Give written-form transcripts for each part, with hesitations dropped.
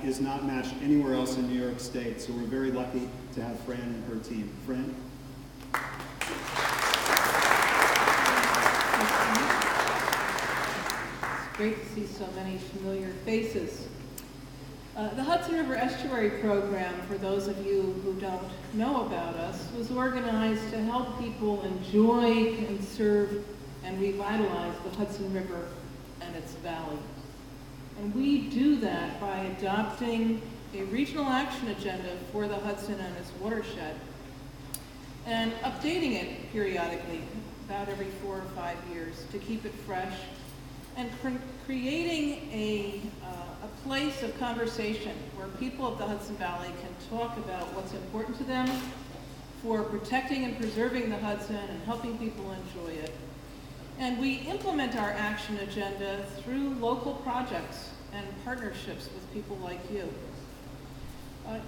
is not matched anywhere else in New York State. So we're very lucky to have Fran and her team. Fran? It's great to see so many familiar faces. The Hudson River Estuary Program, for those of you who don't know about us, was organized to help people enjoy, conserve, and revitalize the Hudson River and its valley. And we do that by adopting a regional action agenda for the Hudson and its watershed and updating it periodically, about every 4 or 5 years, to keep it fresh, and creating a place of conversation where people of the Hudson Valley can talk about what's important to them for protecting and preserving the Hudson and helping people enjoy it. And we implement our action agenda through local projects and partnerships with people like you.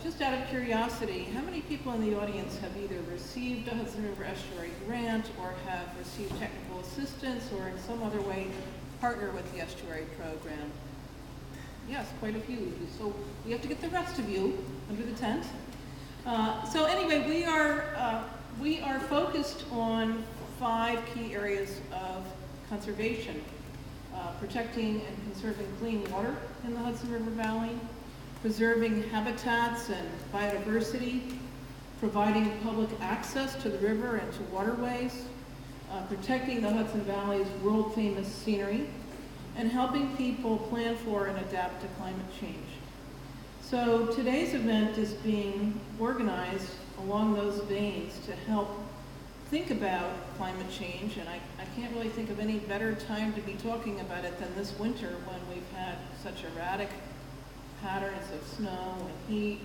Just out of curiosity, how many people in the audience have either received a Hudson River Estuary grant or have received technical assistance or in some other way partner with the estuary program? Yes, quite a few. So we have to get the rest of you under the tent. So anyway, we are focused on 5 key areas of conservation: protecting and conserving clean water in the Hudson River Valley, preserving habitats and biodiversity, providing public access to the river and to waterways, protecting the Hudson Valley's world-famous scenery, and helping people plan for and adapt to climate change. So today's event is being organized along those veins to help think about climate change, and I can't really think of any better time to be talking about it than this winter when we've had such erratic patterns of snow and heat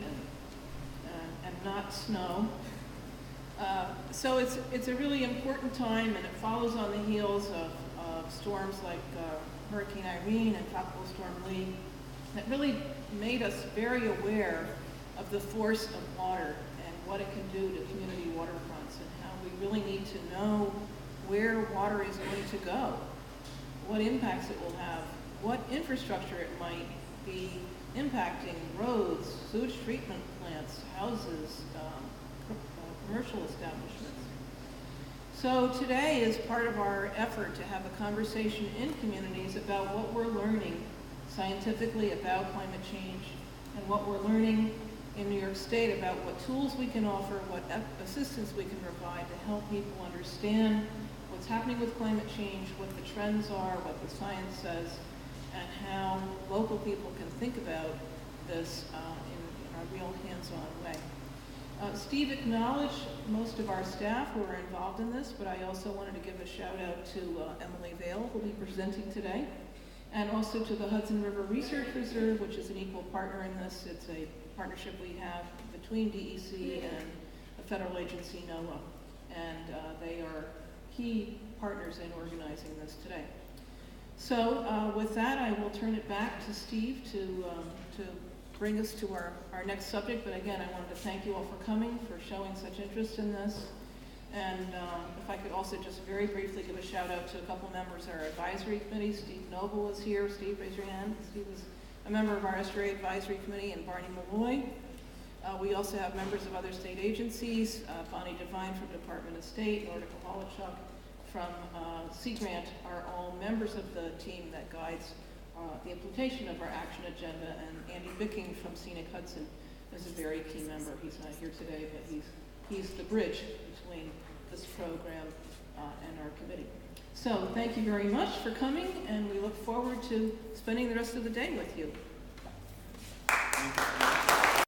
and not snow. So it's a really important time, and it follows on the heels of storms like Hurricane Irene and Tropical Storm Lee that really made us very aware of the force of water and what it can do to community waterfronts, and how we really need to know where water is going to go, what impacts it will have, what infrastructure it might be impacting: roads, sewage treatment plants, houses, commercial establishments. So today is part of our effort to have a conversation in communities about what we're learning scientifically about climate change and what we're learning in New York State about what tools we can offer, what assistance we can provide to help people understand what's happening with climate change, what the trends are, what the science says, and how local people can think about this in a real hands-on way. Steve acknowledged most of our staff who are involved in this, but I also wanted to give a shout out to Emily Vale, who will be presenting today, and also to the Hudson River Research Reserve, which is an equal partner in this. It's a partnership we have between DEC and the federal agency NOAA, and they are key partners in organizing this today. So with that, I will turn it back to Steve to bring us to our next subject. But again, I wanted to thank you all for coming, for showing such interest in this. And if I could also just very briefly give a shout out to a couple members of our advisory committee. Steve Noble is here. Steve, raise your hand. Steve is a member of our Estuary Advisory Committee, and Barney Malloy. We also have members of other state agencies. Bonnie Devine from Department of State, Nordica Holochuk from Sea Grant are all members of the team that guides the implementation of our action agenda, and Andy Bicking from Scenic Hudson is a very key member. He's not here today, but he's the bridge between this program and our committee. So thank you very much for coming, and we look forward to spending the rest of the day with you. Thank you.